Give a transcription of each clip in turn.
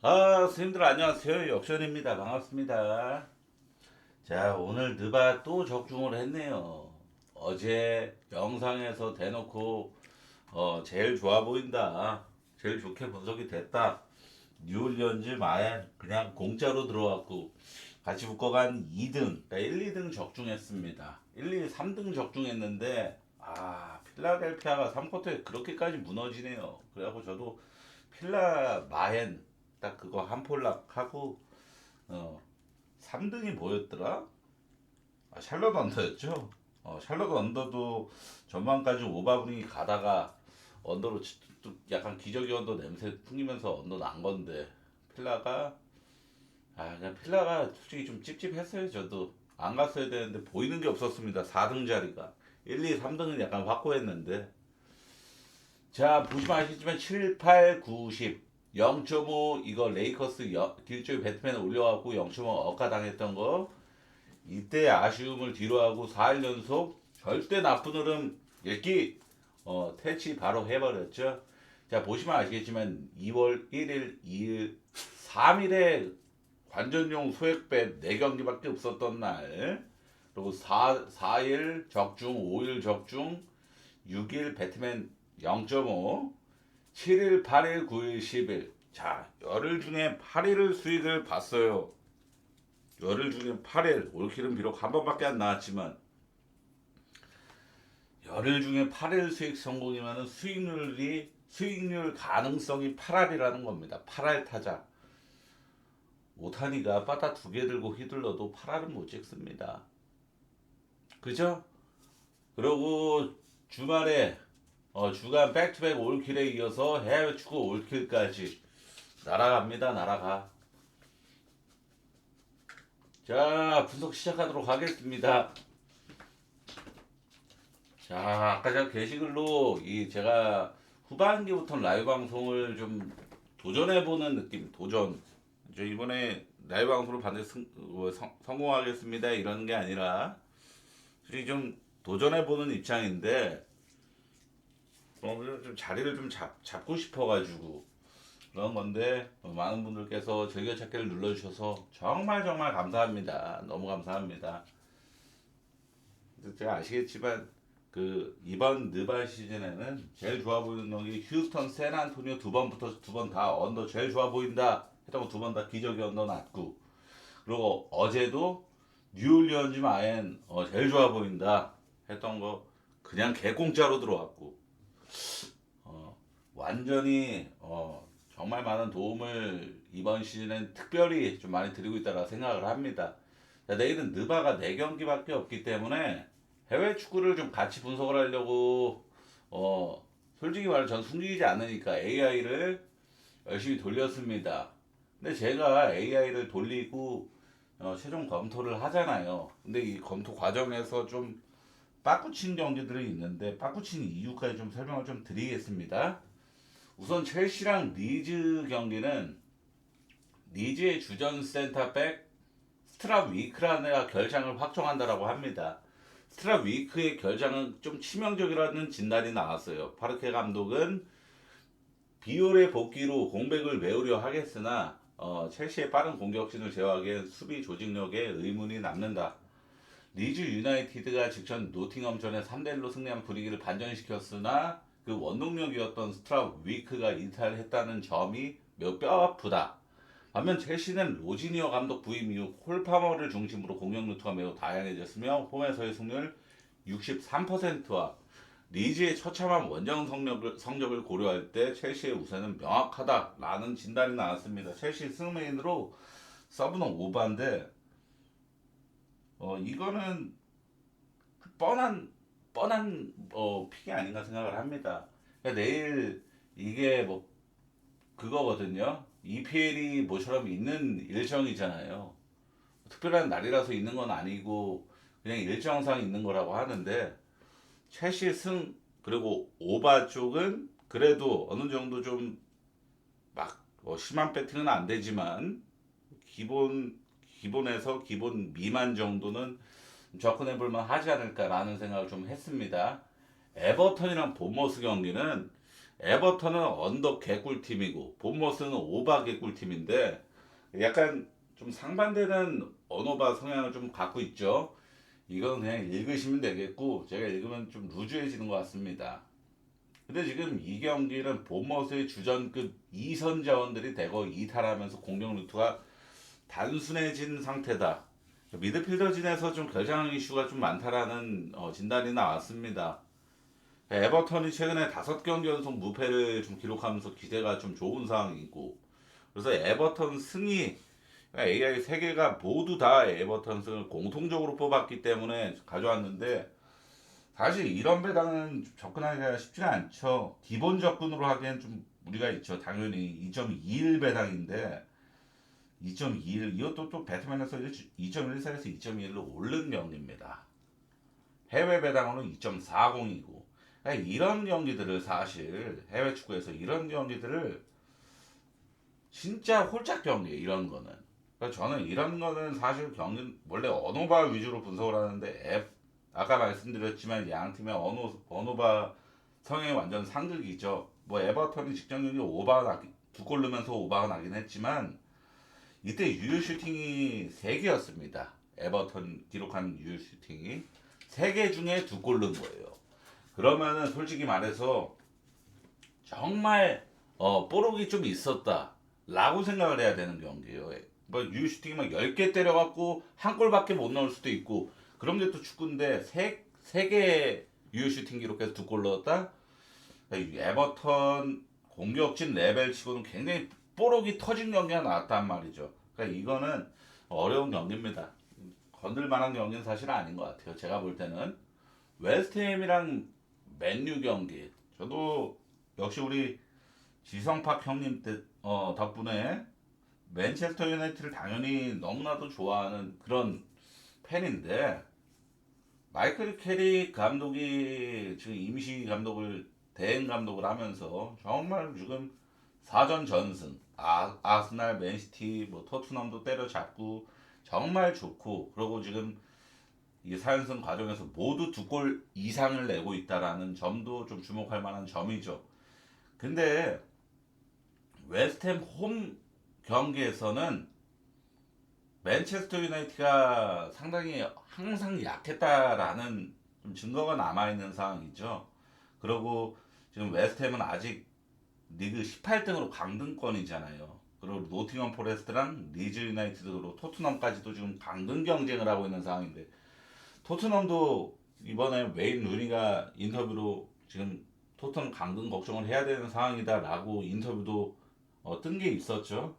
선생님들 안녕하세요. 역전입니다. 반갑습니다. 자, 오늘 느바 또 적중을 했네요. 어제 영상에서 대놓고 제일 좋아 보인다. 제일 좋게 분석이 됐다. 뉴올리언즈 마엔 그냥 공짜로 들어왔고 같이 묶어간 2등, 그러니까 1, 2등 적중했습니다. 1, 2, 3등 적중했는데 필라델피아가 3쿼터에 그렇게까지 무너지네요. 그래갖고 저도 필라 마엔 딱 그거 한 폴락 하고 어, 3등이 뭐였더라? 샬럿 언더였죠. 샬럿 언더도 전반까지 오바분이 가다가 언더로 또 약간 기저귀 언더 냄새 풍기면서 언더 난 건데 필라가 그냥 필라가 솔직히 좀 찝찝했어요. 저도 안 갔어야 되는데 보이는 게 없었습니다. 4등 자리가 1, 2, 3등은 약간 확고했는데 자, 보시면 아시겠지만 7, 8, 9, 10 0.5 이거 레이커스 길조이 배트맨 올려갖고 0.5 억가당했던 거 이때 아쉬움을 뒤로하고 4일 연속 절대 나쁜 흐름 읽기 퇴치 바로 해버렸죠. 자, 보시면 아시겠지만 2월 1일, 2일, 3일에 관전용 소액bet 4경기밖에 없었던 날 그리고 4일 적중, 5일 적중, 6일 배트맨 0.5 7일, 8일, 9일, 10일. 자, 열흘 중에 8일을 수익을 봤어요. 열흘 중에 8일. 올킬은 비록 한 번밖에 안 나왔지만 열흘 중에 8일 수익 성공이면 수익률 가능성이 8할이라는 겁니다. 8할 타자. 오타니가 빠따 2개 들고 휘둘러도 8할은 못 찍습니다. 그죠? 그리고 주말에 주간 백투백 올킬에 이어서 해외 축구 올킬까지 날아갑니다. 날아가. 자, 분석 시작하도록 하겠습니다. 자, 아까 제가 게시글로 제가 후반기부터 라이브 방송을 좀 도전해보는 느낌, 도전. 저 이번에 라이브 방송을 반드시 성공하겠습니다. 이런 게 아니라, 솔직히 좀 도전해보는 입장인데, 좀 자리를 좀 잡고 싶어가지고, 그런 건데, 많은 분들께서 즐겨찾기를 눌러주셔서 정말 정말 감사합니다. 너무 감사합니다. 제가 아시겠지만 이번 느바 시즌에는 제일 좋아 보이는 놈이 휴스턴 샌안토니오 두 번부터 두 번 다 언더 제일 좋아 보인다 했던 거 두 번 다 기저귀 언더 났고 그리고 어제도 뉴올리언즈 마엔 제일 좋아 보인다 했던 거 그냥 개공짜로 들어왔고 완전히 정말 많은 도움을 이번 시즌엔 특별히 좀 많이 드리고 있다고 생각을 합니다. 자, 내일은 느바가 4경기밖에 없기 때문에 해외 축구를 좀 같이 분석을 하려고 솔직히 말해 전 숨기지 않으니까 AI를 열심히 돌렸습니다. 근데 제가 AI를 돌리고 최종 검토를 하잖아요. 근데 이 검토 과정에서 좀 빠꾸친 경기들이 있는데 빠꾸친 이유까지 좀 설명을 좀 드리겠습니다. 우선 첼시랑 리즈 경기는 리즈의 주전 센터백 스트라 위크라는 애가 결장을 확정한다라고 합니다. 스트라 위크의 결장은 좀 치명적이라는 진단이 나왔어요. 파르케 감독은 비올의 복귀로 공백을 메우려 하겠으나 첼시의 빠른 공격진을 제어하기엔 수비 조직력에 의문이 남는다. 리즈 유나이티드가 직전 노팅엄전에 3대1로 승리한 분위기를 반전시켰으나 그 원동력이었던 스트라 위크가 이탈했다는 점이 매우 뼈아프다. 반면 첼시는 로지니어 감독 부임 이후 콜파머를 중심으로 공격 루트가 매우 다양해졌으며 홈에서의 승률 63%와 리즈의 처참한 원정 성적을 고려할 때 첼시의 우세는 명확하다라는 진단이 나왔습니다. 첼시 승메인으로 서브는 오바인데 이거는 뻔한 픽이 아닌가 생각을 합니다. 그러니까 내일 이게 뭐 그거거든요. EPL이 뭐처럼 있는 일정이잖아요. 특별한 날이라서 있는 건 아니고 그냥 일정상 있는 거라고 하는데 첼시 승 그리고 오바 쪽은 그래도 어느 정도 좀 막 심한 배팅은 안 되지만 기본에서 기본 미만 정도는 접근해 볼만 하지 않을까라는 생각을 좀 했습니다. 에버턴이랑 본머스 경기는 에버턴은 언더 개꿀팀이고 본머스는 오바 개꿀팀인데 약간 좀 상반되는 언어바 성향을 좀 갖고 있죠. 이건 그냥 읽으시면 되겠고 제가 읽으면 좀 루즈해지는 것 같습니다. 근데 지금 이 경기는 본머스의 주전급 2선 자원들이 대거 이탈하면서 공격 루트가 단순해진 상태다. 미드필더진에서 좀 결장 이슈가 좀 많다라는 진단이 나왔습니다. 에버턴이 최근에 5경기 연속 무패를 좀 기록하면서 기세가 좀 좋은 상황이고 그래서 에버턴 승이 AI 3개가 모두 다 에버턴 승을 공통적으로 뽑았기 때문에 가져왔는데 사실 이런 배당은 접근하기가 쉽지가 않죠. 기본 접근으로 하기엔 좀 무리가 있죠. 당연히 2.21 배당인데 2.21 이것도 또 배트맨에서 2.14에서 2.1로 오른 경기입니다. 해외 배당으로는 2.40이고 이런 경기들을 사실 해외 축구에서 이런 경기들을 진짜 홀짝 경기 이런 거는 그래서 저는 이런 거는 사실 경기 원래 언어바 위주로 분석을 하는데 아까 말씀드렸지만 양 팀의 언어바 성향이 완전 상극이죠. 뭐 에버턴이 직전 경기 오바가 나기 두골 넣으면서 오바가 나긴 했지만 이때 유효 슈팅이 3개였습니다. 에버턴 기록한 유효 슈팅이 3개 중에 2골 넣은 거예요. 그러면은 솔직히 말해서 정말 뽀록이 좀 있었다 라고 생각을 해야 되는 경기예요. 뭐 유효 슈팅이 막 10개 때려갖고 한 골밖에 못 넣을 수도 있고 그런 게 또 축구인데 3개 유효 슈팅 기록해서 2골 넣었다? 에버턴 공격진 레벨치고는 굉장히 뽀록이 터진 경기가 나왔단 말이죠. 그러니까 이거는 어려운 경기입니다. 건들 만한 경기는 사실 아닌 것 같아요. 제가 볼 때는 웨스트햄이랑 맨유 경기 저도 역시 우리 지성팍 형님 덕분에 맨체스터 유나이티드를 당연히 너무나도 좋아하는 그런 팬인데 마이클 캐릭 감독이 지금 임시 감독을 대행 감독을 하면서 정말 지금 4전 전승 아스날 맨시티 뭐 토트넘도 때려잡고 정말 좋고 그리고 지금 이 4연승 과정에서 모두 2골 이상을 내고 있다라는 점도 좀 주목할 만한 점이죠. 근데 웨스트햄 홈 경기에서는 맨체스터 유나이티가 상당히 항상 약했다라는 좀 증거가 남아있는 상황이죠. 그리고 지금 웨스트햄은 아직 리그 18등으로 강등권이잖아요. 그리고 노팅엄 포레스트랑 리즈 유나이티드로 토트넘까지도 지금 강등 경쟁을 하고 있는 상황인데 토트넘도 이번에 웨인 루니가 인터뷰로 지금 토트넘 강등 걱정을 해야 되는 상황이다라고 인터뷰도 뜬 게 있었죠.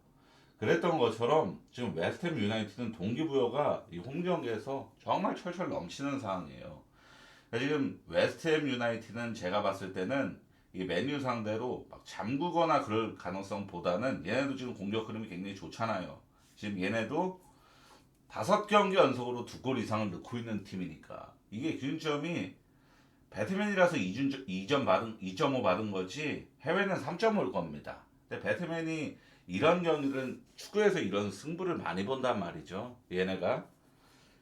그랬던 것처럼 지금 웨스트햄 유나이티드는 동기부여가 이 홈 경기에서 정말 철철 넘치는 상황이에요. 그러니까 지금 웨스트햄 유나이티드는 제가 봤을 때는 이 맨유 상대로 막 잠그거나 그럴 가능성보다는 얘네도 지금 공격 흐름이 굉장히 좋잖아요. 지금 얘네도 5경기 연속으로 2골 이상을 넣고 있는 팀이니까 이게 기준점이 배트맨이라서 2점5 받은 거지 해외는 3점 올 겁니다. 근데 배트맨이 이런 경기들은 축구에서 이런 승부를 많이 본단 말이죠. 얘네가.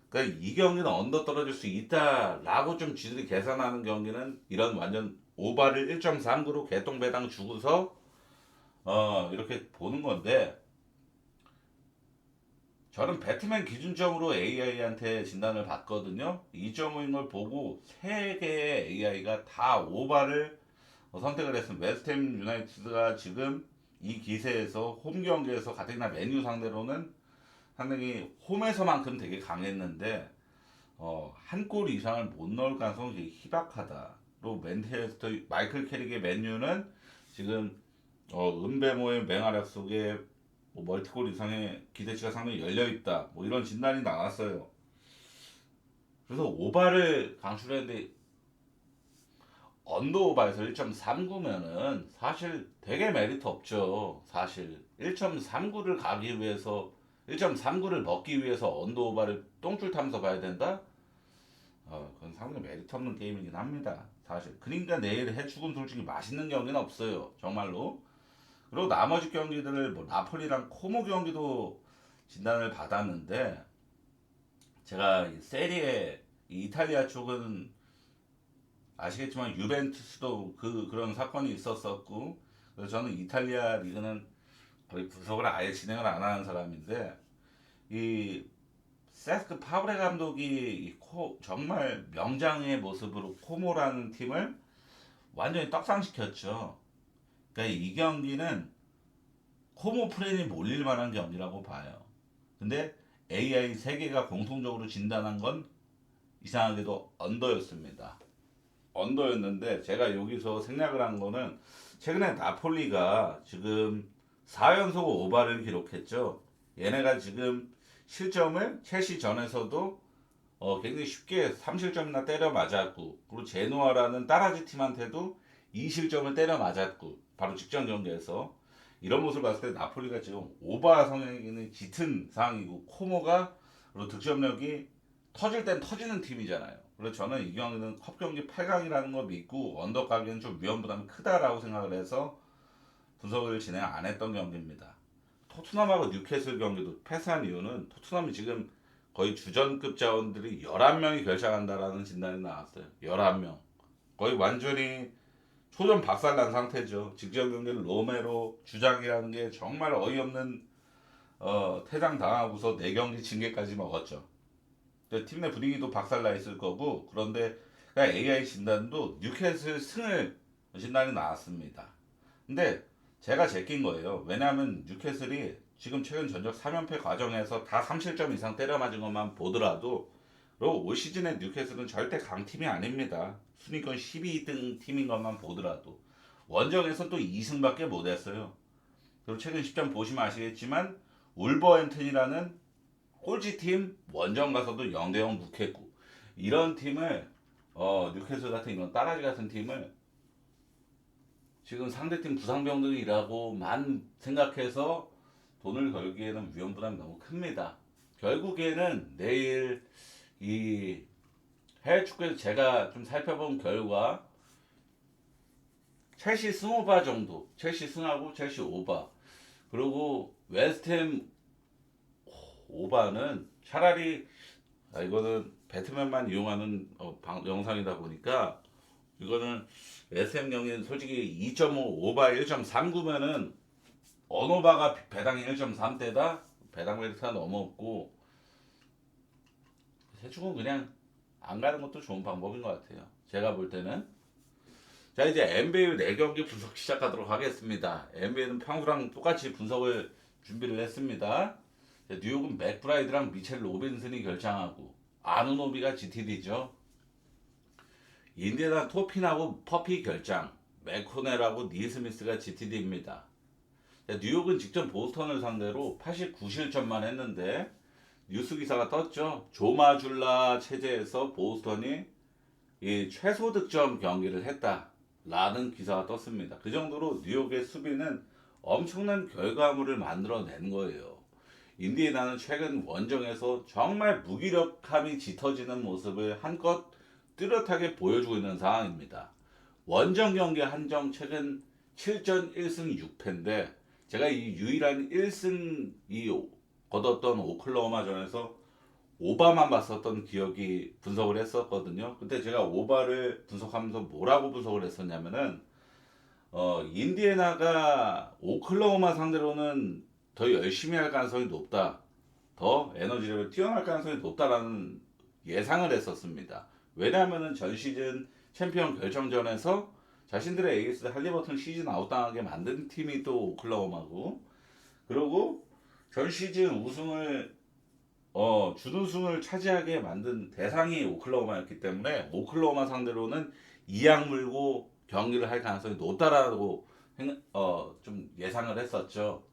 그러니까 이 경기는 언더 떨어질 수 있다라고 좀 지들이 계산하는 경기는 이런 완전 오바를 1.39로 개똥배당 주고서 이렇게 보는 건데 저는 배트맨 기준점으로 AI한테 진단을 받거든요. 2.5인 걸 보고 3개의 AI가 다 오바를 선택을 했습니다. 웨스트햄 유나이티드가 지금 이 기세에서 홈 경기에서 가뜩이나 맨유 상대로는 상당히 홈에서만큼 되게 강했는데 한 골 이상을 못 넣을 가능성이 되게 희박하다. 또 맨체스터 마이클 캐릭의 맨유는 지금 은배모의 맹활약 속에 뭐 멀티골 이상의 기대치가 상당히 열려 있다. 뭐 이런 진단이 나왔어요. 그래서 오바를 강출했는데 언더 오바에서 1.39면은 사실 되게 메리트 없죠. 사실 1.39를 가기 위해서 1.39를 먹기 위해서 언더 오바를 똥줄 타면서 봐야 된다? 그건 상당히 메리트 없는 게임이긴 합니다. 사실. 그러니까 내일 해축은 솔직히 맛있는 경기는 없어요. 정말로. 그리고 나머지 경기들을 뭐 나폴리랑 코모 경기도 진단을 받았는데 제가 이 세리에 이 이탈리아 쪽은 아시겠지만 유벤투스도 그런 사건이 있었었고, 그래서 저는 이탈리아 리그는 거의 분석을 아예 진행을 안 하는 사람인데, 이 세스크 파브레 감독이 정말 명장의 모습으로 코모라는 팀을 완전히 떡상시켰죠. 그러니까 이 경기는 코모 프렌이 몰릴 만한 경기라고 봐요. 근데 AI 세계가 공통적으로 진단한 건 이상하게도 언더였습니다. 언더였는데 제가 여기서 생략을 한 거는 최근에 나폴리가 지금 4연속 오바를 기록했죠. 얘네가 지금 실점을 첼시 전에서도 굉장히 쉽게 3실점이나 때려 맞았고, 그리고 제노아라는 따라지 팀한테도 2실점을 때려 맞았고, 바로 직전 경기에서 이런 모습을 봤을 때 나폴리가 지금 오바 성향이 짙은 상황이고, 코모가 그리고 득점력이 터질 땐 터지는 팀이잖아요. 그래서 저는 이 경기는 컵 경기 8강이라는 거 믿고 언더 가기는 좀 위험 부담이 크다라고 생각을 해서 분석을 진행 안 했던 경기입니다. 토트넘하고 뉴캐슬 경기도 패스한 이유는 토트넘이 지금 거의 주전급 자원들이 11명이 결장한다라는 진단이 나왔어요. 11명. 거의 완전히 초전 박살난 상태죠. 직전 경기는 로메로 주장이라는 게 정말 어이없는 퇴장 당하고서 4경기 징계까지 먹었죠. 팀 내 분위기도 박살나 있을 거고, 그런데 AI 진단도 뉴캐슬 승을 진단이 나왔습니다. 근데 제가 제낀 거예요. 왜냐하면 뉴캐슬이 지금 최근 전적 3연패 과정에서 다 3실점 이상 때려 맞은 것만 보더라도, 그리고 올 시즌에 뉴캐슬은 절대 강팀이 아닙니다. 순위권 12등 팀인 것만 보더라도 원정에서 또 2승밖에 못했어요. 그리고 최근 10점 보시면 아시겠지만 울버햄튼이라는 꼴찌팀 원정 가서도 0대0 묵했고, 이런 팀을 뉴캐슬 같은 이런 따라지 같은 팀을 지금 상대팀 부상병들이라고만 생각해서 돈을 걸기에는 위험 부담이 너무 큽니다. 결국에는 내일 이 해외 축구에서 제가 좀 살펴본 결과 첼시 승오바 정도, 첼시 승하고 첼시 오바, 그리고 웨스트햄 오바는 차라리 이거는 배트맨만 이용하는 영상이다 보니까 이거는 웨스트햄 경기는 솔직히 2.5 오바 1.39면은 언오바가 배당이 1.3대다. 배당 메리트가 너무 없고, 대충은 그냥 안 가는 것도 좋은 방법인 것 같아요. 제가 볼 때는. 자, 이제 NBA 4경기 분석 시작하도록 하겠습니다. NBA는 평소랑 똑같이 분석을 준비를 했습니다. 자, 뉴욕은 맥브라이드랑 미첼 로빈슨이 결장하고, 아누노비가 GTD죠. 인디애나 토핀하고 퍼피 결장, 맥코넬하고 니스미스가 GTD입니다. 뉴욕은 직전 보스턴을 상대로 89실점만 했는데 뉴스 기사가 떴죠. 조마줄라 체제에서 보스턴이 이 최소 득점 경기를 했다라는 기사가 떴습니다. 그 정도로 뉴욕의 수비는 엄청난 결과물을 만들어낸 거예요. 인디애나는 최근 원정에서 정말 무기력함이 짙어지는 모습을 한껏 뚜렷하게 보여주고 있는 상황입니다. 원정 경기 한정 최근 7전 1승 6패인데, 제가 이 유일한 1승이 거뒀던 오클라호마전에서 오바만 봤었던 기억이 분석을 했었거든요. 그때 제가 오바를 분석하면서 뭐라고 분석을 했었냐면은 인디애나가 오클라호마 상대로는 더 열심히 할 가능성이 높다. 더 에너지 레벨 뛰어날 가능성이 높다라는 예상을 했었습니다. 왜냐하면은 전 시즌 챔피언 결정전에서 자신들의 에이스 할리버튼 시즌 아웃당하게 만든 팀이 또 오클라호마고, 그리고 전 시즌 우승을 준우승을 차지하게 만든 대상이 오클라호마였기 때문에 오클라호마 상대로는 이악 물고 경기를 할 가능성이 높다라고 좀 예상을 했었죠.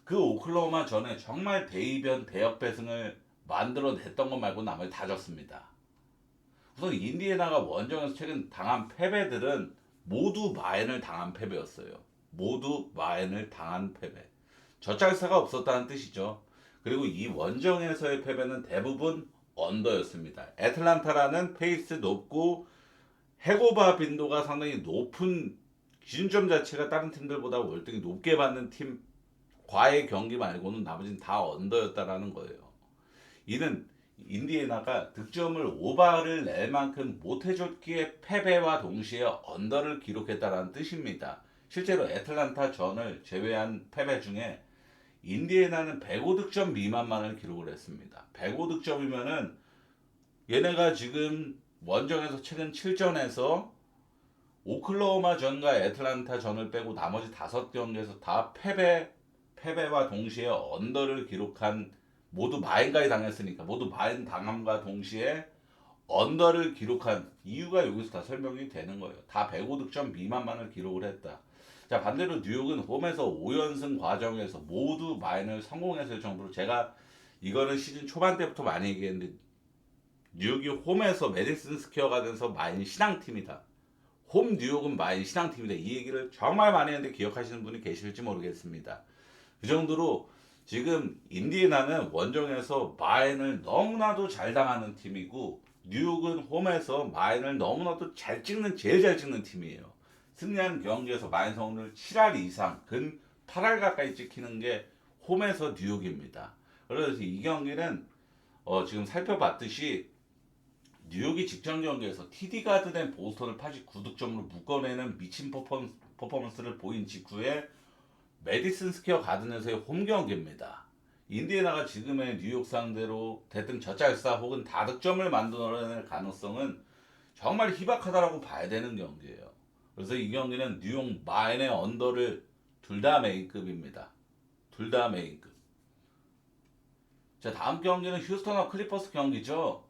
그 오클라호마 전에 정말 대이변 대역배승을 만들어냈던 것 말고 나머지 다 졌습니다. 우선 인디애나가 원정에서 최근 당한 패배들은 모두 마인을 당한 패배였어요. 모두 마인을 당한 패배. 젖잘사가 없었다는 뜻이죠. 그리고 이 원정에서의 패배는 대부분 언더였습니다. 애틀란타라는 페이스 높고 해고바 빈도가 상당히 높은, 기준점 자체가 다른 팀들보다 월등히 높게 받는 팀과의 경기 말고는 나머지는 다 언더였다라는 거예요. 이는 인디애나가 득점을 오버를 낼 만큼 못해줬기에 패배와 동시에 언더를 기록했다는 뜻입니다. 실제로 애틀란타 전을 제외한 패배 중에 인디애나는 105득점 미만만을 기록을 했습니다. 105득점이면은 얘네가 지금 원정에서 최근 7전에서 오클라호마 전과 애틀란타 전을 빼고 나머지 5경기에서 다 패배와 동시에 언더를 기록한, 모두 마인까지 당했으니까 모두 마인 당함과 동시에 언더를 기록한 이유가 여기서 다 설명이 되는 거예요. 다 105득점 미만만을 기록을 했다. 자, 반대로 뉴욕은 홈에서 5연승 과정에서 모두 마인을 성공했을 정도로, 제가 이거는 시즌 초반 때부터 많이 얘기했는데, 뉴욕이 홈에서 메디슨 스퀘어 가든에서 마인 신앙팀이다. 홈 뉴욕은 마인 신앙팀이다. 이 얘기를 정말 많이 했는데 기억하시는 분이 계실지 모르겠습니다. 그 정도로 지금 인디애나는 원정에서 마인을 너무나도 잘 당하는 팀이고, 뉴욕은 홈에서 마인을 너무나도 제일 잘 찍는 팀이에요. 승리한 경기에서 마인 성공률 7할 이상, 근 8할 가까이 찍히는 게 홈에서 뉴욕입니다. 그래서 이 경기는 지금 살펴봤듯이 뉴욕이 직전 경기에서 TD 가드된 보스턴을 89득점으로 묶어내는 미친 퍼포먼스를 보인 직후에 메디슨 스퀘어 가든에서의 홈 경기입니다. 인디애나가 지금의 뉴욕 상대로 대뜸 젖잘싸 혹은 다득점을 만들어낼 가능성은 정말 희박하다라고 봐야 되는 경기예요. 그래서 이 경기는 뉴욕 마인의 언더를 둘 다 메인급입니다. 둘 다 메인급. 자, 다음 경기는 휴스턴과 클리퍼스 경기죠.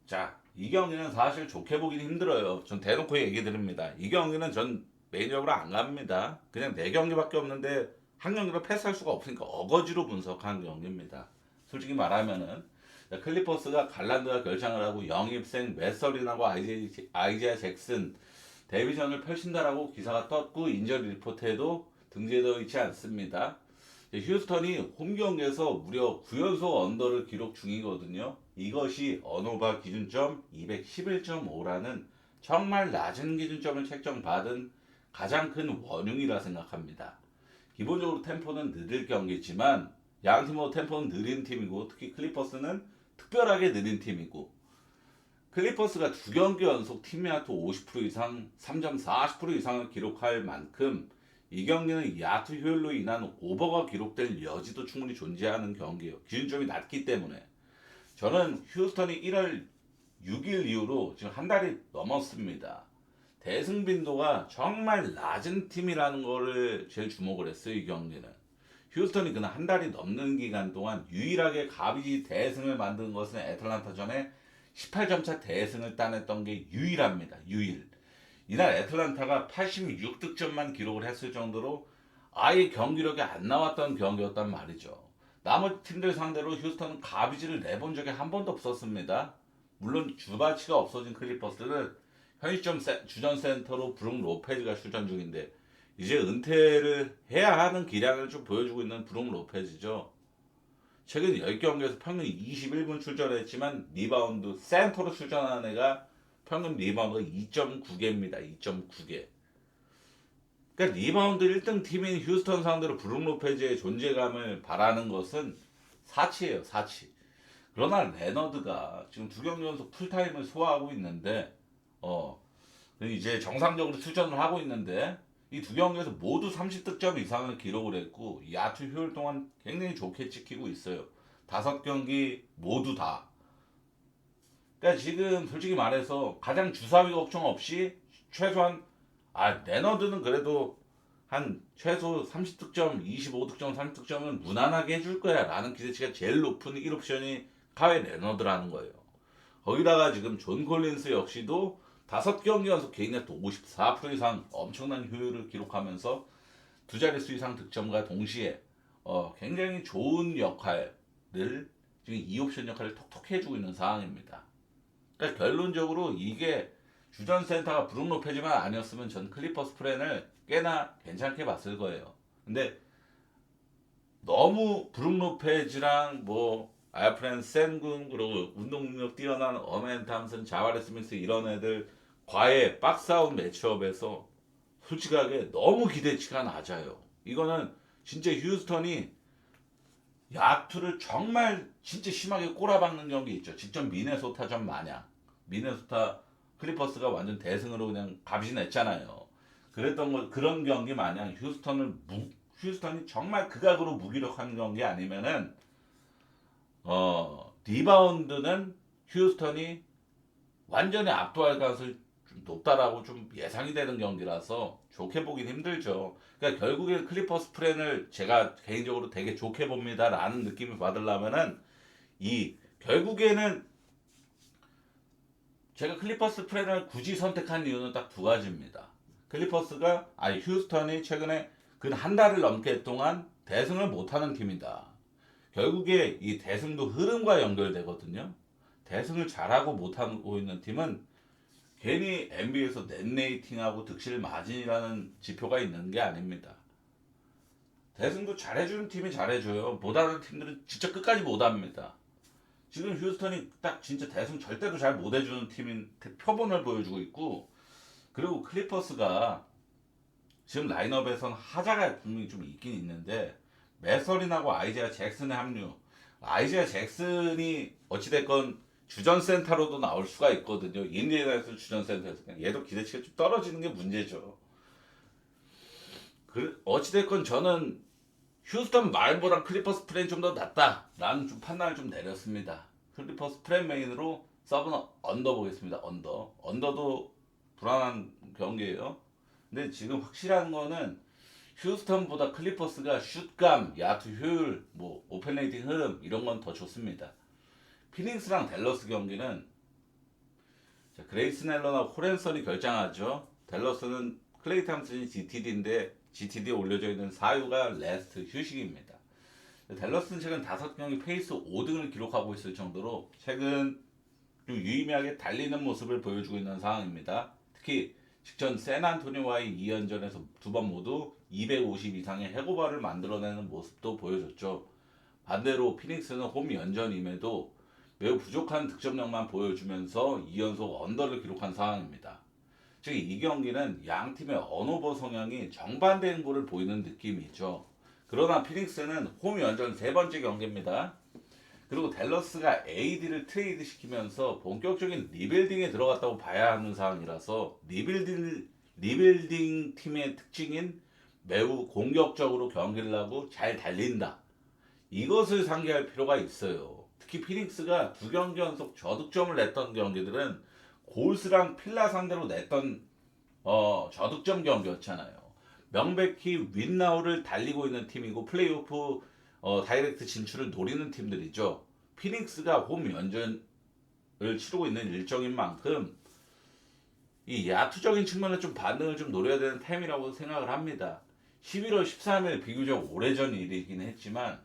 자, 이 경기는 사실 좋게 보긴 힘들어요. 전 대놓고 얘기 드립니다. 이 경기는 전 메인적으로 안 갑니다. 그냥 4경기밖에 없는데 한 경기로 패스할 수가 없으니까 어거지로 분석한 경기입니다. 솔직히 말하면은 클리퍼스가 갈란드와 결장을 하고 영입생 웨서린하고 아이지아 잭슨 데뷔전을 펼친다라고 기사가 떴고 인저리 리포트에도 등재되어 있지 않습니다. 휴스턴이 홈 경기에서 무려 9연속 언더를 기록 중이거든요. 이것이 언어바 기준점 211.5라는 정말 낮은 기준점을 책정받은 가장 큰 원흉이라 생각합니다. 기본적으로 템포는 느릴 경기지만 양팀 모두 템포는 느린 팀이고, 특히 클리퍼스는 특별하게 느린 팀이고, 클리퍼스가 2경기 연속 팀 야투 50% 이상, 3점 40% 이상을 기록할 만큼 이 경기는 야투 효율로 인한 오버가 기록될 여지도 충분히 존재하는 경기예요. 기준점이 낮기 때문에. 저는 휴스턴이 1월 6일 이후로 지금 한 달이 넘었습니다. 대승 빈도가 정말 낮은 팀이라는 거를 제일 주목을 했어요. 이 경기는. 휴스턴이 그날 한 달이 넘는 기간 동안 유일하게 가비지 대승을 만든 것은 애틀란타 전에 18점 차 대승을 따냈던 게 유일합니다. 유일. 이날 애틀란타가 86득점만 기록을 했을 정도로 아예 경기력이 안 나왔던 경기였단 말이죠. 나머지 팀들 상대로 휴스턴은 가비지를 내본 적이 한 번도 없었습니다. 물론 주바치가 없어진 클리퍼스는 현시점 주전 센터로 브룩 로페즈가 출전 중인데, 이제 은퇴를 해야 하는 기량을 좀 보여주고 있는 브룩 로페즈죠. 최근 10경기에서 평균 21분 출전했지만 리바운드 센터로 출전하는 애가 평균 리바운드가 2.9개입니다. 2.9개. 그러니까 리바운드 1등 팀인 휴스턴 상대로 브룩 로페즈의 존재감을 바라는 것은 사치예요. 사치. 그러나 레너드가 지금 2경기 연속 풀타임을 소화하고 있는데, 이제 정상적으로 출전을 하고 있는데, 이 2경기에서 모두 30득점 이상을 기록을 했고 야투 효율 동안 굉장히 좋게 찍히고 있어요. 5경기 모두 다. 그러니까 지금 솔직히 말해서 가장 주사위 걱정 없이 최소한, 레너드는 그래도 한 최소 30득점, 25득점, 30득점은 무난하게 해줄 거야 라는 기대치가 제일 높은 1옵션이 카웨이 레너드라는 거예요. 거기다가 지금 존 콜린스 역시도 5경기 연속 개인 야투 54% 이상 엄청난 효율을 기록하면서 두 자릿수 이상 득점과 동시에 굉장히 좋은 역할을, 지금 2옵션 역할을 톡톡히 해주고 있는 상황입니다. 그러니까 결론적으로 이게 주전 센터가 브룩 로페즈만 아니었으면 전 클리퍼스 플랜을 꽤나 괜찮게 봤을 거예요. 근데 너무 브룩 로페즈랑 알프렌 센군, 그리고 운동 능력 뛰어난 어멘 탐슨, 자와레 스미스 이런 애들 과의 박스아웃 매치업에서 솔직하게 너무 기대치가 낮아요. 이거는 진짜 휴스턴이 야투를 정말 진짜 심하게 꼬라박는 경기 있죠. 직접 미네소타전 마냥. 미네소타 클리퍼스가 완전 대승으로 그냥 갑신했잖아요. 그랬던 거 그런 경기 마냥 휴스턴이 정말 극악으로 무기력한 경기 아니면은 리바운드는 휴스턴이 완전히 압도할 가능성이 좀 높다라고 좀 예상이 되는 경기라서 좋게 보긴 힘들죠. 그러니까 결국에 클리퍼스 프렌을 제가 개인적으로 되게 좋게 봅니다라는 느낌을 받으려면은 이 결국에는 제가 클리퍼스 프렌을 굳이 선택한 이유는 딱 두 가지입니다. 휴스턴이 최근에 근 한 달을 넘게 동안 대승을 못하는 팀이다. 결국에 이 대승도 흐름과 연결되거든요. 대승을 잘하고 못하고 있는 팀은 괜히 NBA에서 넷레이팅하고 득실 마진이라는 지표가 있는 게 아닙니다. 대승도 잘해주는 팀이 잘해줘요. 못하는 팀들은 진짜 끝까지 못합니다. 지금 휴스턴이 딱 진짜 대승 절대로 잘 못해주는 팀인 표본을 보여주고 있고, 그리고 클리퍼스가 지금 라인업에선 하자가 분명히 좀 있긴 있는데 매서린하고 아이제아 잭슨의 합류. 아이제아 잭슨이 어찌됐건 주전 센터로도 나올 수가 있거든요. 인디애나에서 주전 센터에서 얘도 기대치가 좀 떨어지는 게 문제죠. 어찌됐건 저는 휴스턴 말보다 클리퍼스 프렌이 좀 더 낫다라는 좀 판단을 좀 내렸습니다. 클리퍼스 프렌 메인으로 서브는 언더 보겠습니다. 언더도 불안한 경기예요. 근데 지금 확실한 거는 휴스턴보다 클리퍼스가 슛감, 야투 효율, 뭐 오펜레이팅 흐름 이런 건 더 좋습니다. 피닉스랑 댈러스 경기는 그레이슨 앨런하고 호렌선이 결정하죠. 댈러스는 클레이 탐슨이 GTD인데 GTD에 올려져 있는 4유가 레스트 휴식입니다. 댈러스는 최근 5경기 페이스 5등을 기록하고 있을 정도로 최근 좀 유의미하게 달리는 모습을 보여주고 있는 상황입니다. 특히 직전 샌안토니와의 2연전에서 두 번 모두 250 이상의 해고발을 만들어내는 모습도 보여줬죠. 반대로 피닉스는 홈 연전임에도 매우 부족한 득점력만 보여주면서 2연속 언더를 기록한 상황입니다. 즉 이 경기는 양 팀의 언오버 성향이 정반대 행보를 보이는 느낌이죠. 그러나 피닉스는 홈 연전 세 번째 경기입니다. 그리고 댈러스가 AD를 트레이드 시키면서 본격적인 리빌딩에 들어갔다고 봐야 하는 상황이라서 리빌딩 팀의 특징인 매우 공격적으로 경기를 하고 잘 달린다. 이것을 상기할 필요가 있어요. 특히 피닉스가 두 경기 연속 저득점을 냈던 경기들은 골스랑 필라 상대로 냈던 저득점 경기였잖아요. 명백히 윈나우를 달리고 있는 팀이고 플레이오프 다이렉트 진출을 노리는 팀들이죠. 피닉스가 홈 연전을 치르고 있는 일정인 만큼 이 야투적인 측면에 좀 반등을 좀 노려야 되는 타임이라고 생각을 합니다. 11월 13일 비교적 오래전 일이긴 했지만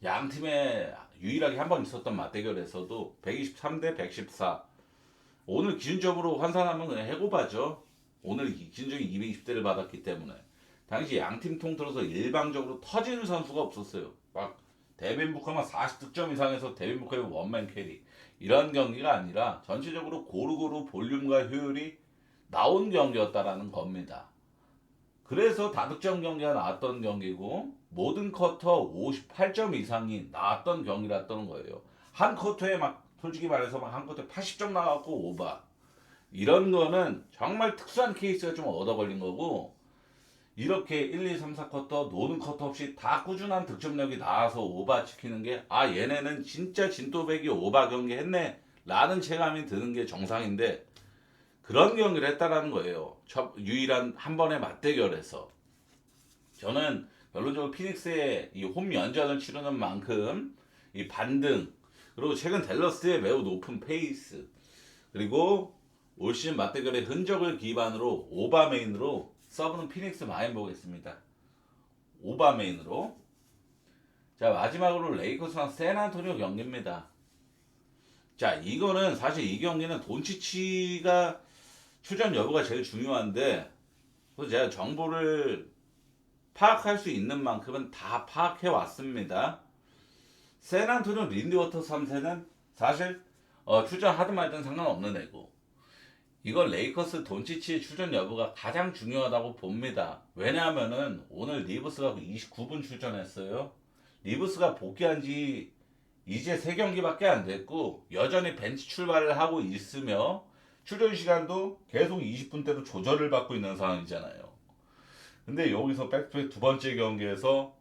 양 팀의 유일하게 한 번 있었던 맞대결에서도 123대 114. 오늘 기준적으로 환산하면 그냥 해고바죠. 오늘 기준적인 220대를 받았기 때문에 당시 양 팀 통틀어서 일방적으로 터지는 선수가 없었어요. 막 데빈 부커만 40득점 이상해서 데빈 부커의 원맨 캐리 이런 경기가 아니라 전체적으로 고루고루 볼륨과 효율이 나온 경기였다라는 겁니다. 그래서 다득점 경기가 나왔던 경기고 모든 쿼터 58점 이상이 나왔던 경기였던 거예요. 한 쿼터에 막 솔직히 말해서 막 한 쿼터에 80점 나왔고 오바. 이런 거는 정말 특수한 케이스가 좀 얻어 걸린 거고 이렇게 1, 2, 3, 4쿼터 노는 쿼터 없이 다 꾸준한 득점력이 나와서 오바 지키는 게 얘네는 진짜 진또배기 오바 경기 했네 라는 체감이 드는 게 정상인데 그런 경기를 했다라는 거예요. 유일한 한 번의 맞대결에서. 저는 결론적으로 피닉스의 이 홈 연전을 치르는 만큼 이 반등 그리고 최근 댈러스의 매우 높은 페이스 그리고 올 시즌 맞대결의 흔적을 기반으로 오바메인으로 서브는 피닉스 많이 보겠습니다. 오바메인으로. 자 마지막으로 레이커스랑 샌안토니오 경기입니다. 자 이거는 사실 이 경기는 돈치치가 출전 여부가 제일 중요한데 그래서 제가 정보를 파악할 수 있는 만큼은 다 파악해 왔습니다. 샌안토니오 린드워터 3세는 사실 출전하든 말든 상관없는 애고 이건 레이커스 돈치치의 출전 여부가 가장 중요하다고 봅니다. 왜냐하면은 오늘 리브스가 29분 출전했어요. 리브스가 복귀한 지 이제 3경기밖에 안 됐고 여전히 벤치 출발을 하고 있으며 출전 시간도 계속 20분대로 조절을 받고 있는 상황이잖아요. 근데 여기서 백투백 두 번째 경기에서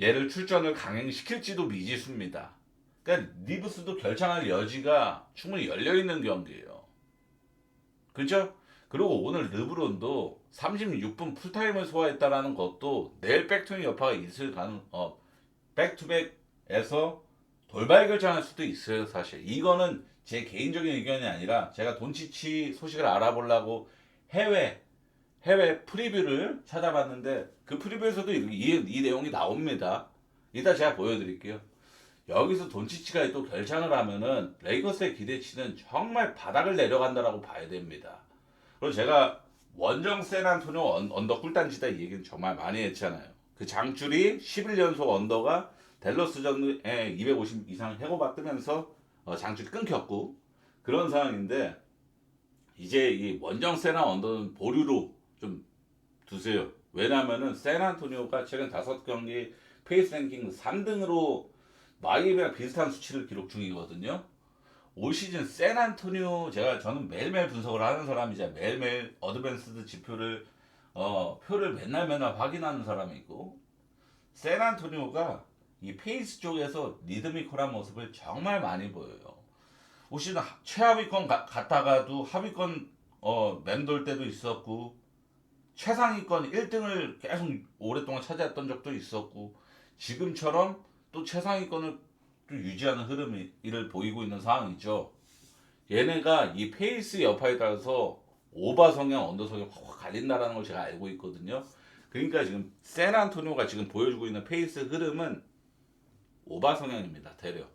얘를 출전을 강행시킬지도 미지수입니다. 그러니까 리브스도 결정할 여지가 충분히 열려있는 경기예요. 그죠? 그리고 오늘 르브론도 36분 풀타임을 소화했다라는 것도 내일 백투백 여파가 있을 백투백에서 돌발 결정할 수도 있어요. 사실 이거는 제 개인적인 의견이 아니라 제가 돈치치 소식을 알아보려고 해외 해외 프리뷰를 찾아봤는데 그 프리뷰에서도 이 내용이 나옵니다. 이따 제가 보여드릴게요. 여기서 돈치치가 또 결정을 하면은 레이커스의 기대치는 정말 바닥을 내려간다라고 봐야 됩니다. 그리고 제가 원정 샌안토니오 언더 꿀단지다 이 얘기는 정말 많이 했잖아요. 그 장줄이 11연속 언더가 댈러스전에 250 이상 해고받으면서 장줄이 끊겼고 그런 상황인데 이제 이 원정 세나 언더는 보류로 좀 두세요. 왜냐면은 샌안토니오가 최근 5경기 페이스 랭킹 3등으로 마이애미랑 비슷한 수치를 기록 중이거든요. 올 시즌 샌안토니오 저는 매일매일 분석을 하는 사람이자 매일매일 어드밴스드 지표를 표를 맨날 확인하는 사람이고 샌안토니오가 이 페이스 쪽에서 리드미컬한 모습을 정말 많이 보여요. 올 시즌 최하위권 갔다가도 하위권 맴돌 때도 있었고 최상위권 1등을 계속 오랫동안 차지했던 적도 있었고 지금처럼 또 최상위권을 또 유지하는 흐름을 보이고 있는 상황이죠. 얘네가 이 페이스 여파에 따라서 오바 성향, 언더 성향 확 갈린다라는 걸 제가 알고 있거든요. 그러니까 지금 샌안토니오가 지금 보여주고 있는 페이스 흐름은 오바 성향입니다. 대략.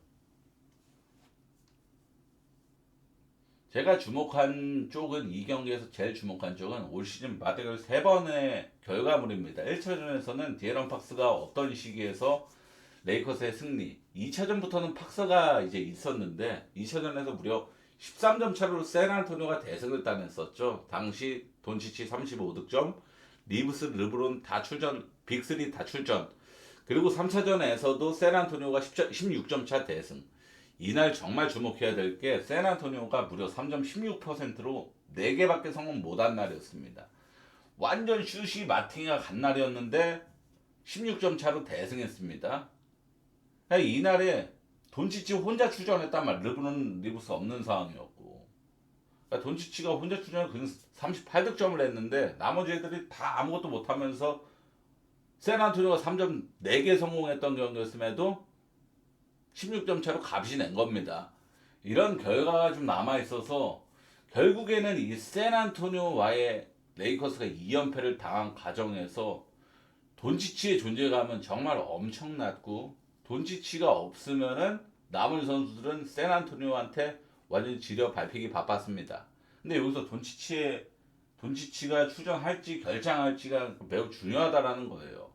제가 주목한 쪽은 이 경기에서 제일 주목한 쪽은 올 시즌 맞대결 3번의 결과물입니다. 1차전에서는 디에런 팍스가 없던 시기에서 레이커스의 승리. 2차전부터는 팍스가 이제 있었는데 2차전에서 무려 13점 차로 샌안토니오가 대승을 따냈었죠. 당시 돈치치 35득점, 리브스, 르브론 다 출전, 빅3 다 출전. 그리고 3차전에서도 샌안토니오가 16점 차 대승. 이날 정말 주목해야 될 게 샌안토니오가 무려 3점 16%로 4개밖에 성공 못한 날이었습니다. 완전 슛이 마팅이가 간 날이었는데 16점 차로 대승했습니다. 이날에 돈치치 혼자 출전했단 말. 르브론 리브스 없는 상황이었고 그러니까 돈치치가 혼자 출전을 그냥 38득점을 했는데 나머지 애들이 다 아무것도 못하면서 샌안토니오가 3점 4개 성공했던 경기였음에도 16점 차로 값이 낸 겁니다. 이런 결과가 좀 남아있어서 결국에는 이 샌안토니오와의 레이커스가 2연패를 당한 과정에서 돈치치의 존재감은 정말 엄청났고 돈치치가 없으면은 남은 선수들은 샌안토니오한테 완전히 지려 밟히기 바빴습니다. 근데 여기서 돈치치가 출전할지 결장할지가 매우 중요하다라는 거예요.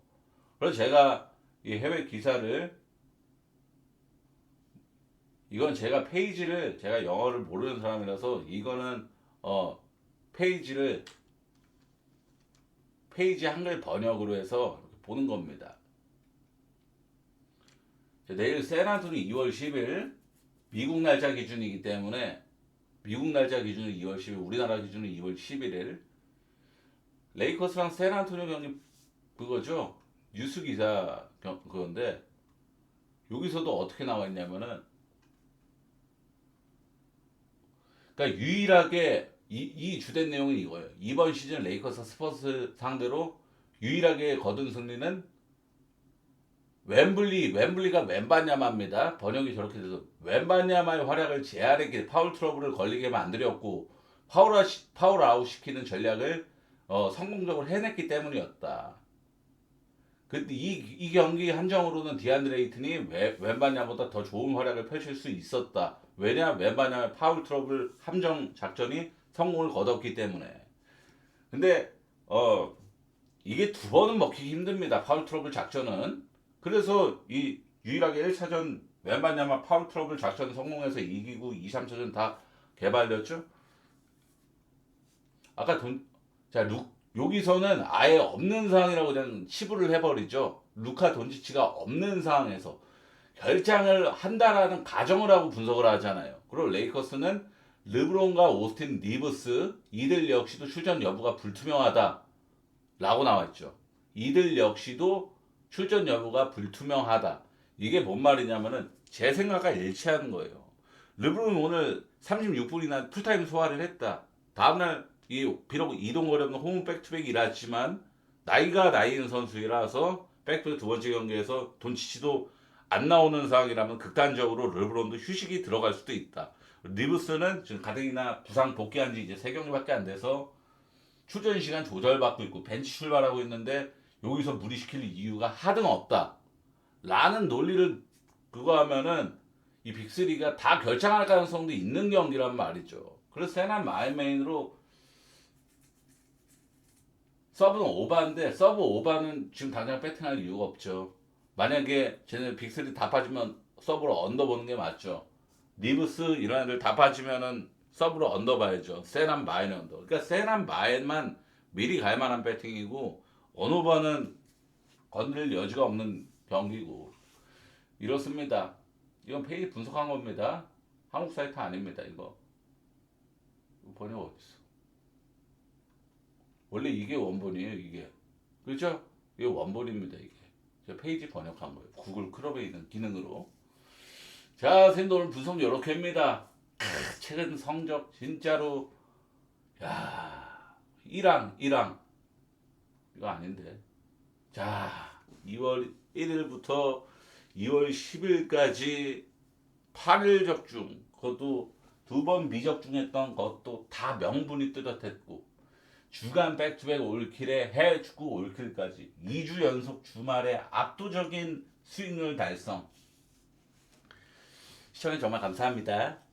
그래서 제가 이 해외 기사를 이건 제가 페이지를 제가 영어를 모르는 사람이라서 이거는 페이지 한글 번역으로 해서 이렇게 보는 겁니다. 내일 샌안토니 2월 10일 미국 날짜 기준이기 때문에 미국 날짜 기준으로 2월 10일 우리나라 기준으로 2월 11일 레이커스랑 샌안토니 경기 그거죠. 뉴스 기사 그건데 여기서도 어떻게 나와 있냐면은 그러니까 유일하게 이 주된 내용은 이거예요. 이번 시즌 레이커스 스퍼스 상대로 유일하게 거둔 승리는 웸블리가 웬바냐마입니다. 번역이 저렇게 돼서 웬바냐마의 활약을 제한했기 파울 트러블을 걸리게 만들었고 파울 아웃 시키는 전략을 성공적으로 해냈기 때문이었다. 근데 이 경기 한정으로는 디안드레 이튼이 웬바냐보다 더 좋은 활약을 펼칠 수 있었다. 왜냐? 웬바냐의 파울 트러블 함정 작전이 성공을 거뒀기 때문에. 근데 이게 2번은 먹히기 힘듭니다. 파울 트러블 작전은. 그래서 이 유일하게 1차전 웬바냐마 파울 트러블 작전 성공해서 이기고 2, 3차전 다 개발렸죠. 아까 여기서는 아예 없는 상황이라고 그냥 치부를 해버리죠. 루카 돈치치가 없는 상황에서 결장을 한다라는 가정을 하고 분석을 하잖아요. 그리고 레이커스는 르브론과 오스틴 리브스 이들 역시도 출전 여부가 불투명하다 라고 나와있죠. 이들 역시도 출전 여부가 불투명하다. 이게 뭔 말이냐면은 제 생각과 일치하는 거예요. 르브론은 오늘 36분이나 풀타임 소화를 했다. 다음날 비록 이동 어렵는 홈 백투백이 일하지만 나이가 나이인 선수이라서 백투백 두 번째 경기에서 돈치치도 안 나오는 상황이라면 극단적으로 르브론도 휴식이 들어갈 수도 있다. 리브스는 지금 가뜩이나 부상 복귀한 지 이제 3경기밖에 안 돼서 출전 시간 조절받고 있고 벤치 출발하고 있는데 여기서 무리시킬 이유가 하등 없다. 라는 논리를 그거 하면은 이 빅3가 다 결정할 가능성도 있는 경기란 말이죠. 그래서 세난 마이메인으로 서브는 오바인데 서브 오바는 지금 당장 배팅할 이유가 없죠. 만약에 쟤네 빅3 다 빠지면 서브로 언더 보는 게 맞죠. 리브스 이런 애들 다 빠지면은 서브로 언더 봐야죠. 세난 마인 언더. 그러니까 세난 마인만 미리 갈 만한 배팅이고 언오바는 건드릴 여지가 없는 경기고 이렇습니다. 이건 페이지 분석한 겁니다. 한국 사이트 아닙니다. 이거 번역 어디 있어? 원래 이게 원본이에요. 이게 그렇죠? 이게 원본입니다. 이게 제가 페이지 번역한 거예요. 구글 크롬에 있는 기능으로. 자, 선생님 오늘 분석 요렇게 합니다. 최근 성적 진짜로 야 1항 이거 아닌데. 자 2월 1일부터 2월 10일까지 8일 적중 그것도 2번 미적중했던 것도 다 명분이 뚜렷했고 주간 백투백 올킬에 해외 축구 올킬까지 2주 연속 주말에 압도적인 수익률 달성 시청해 정말 감사합니다.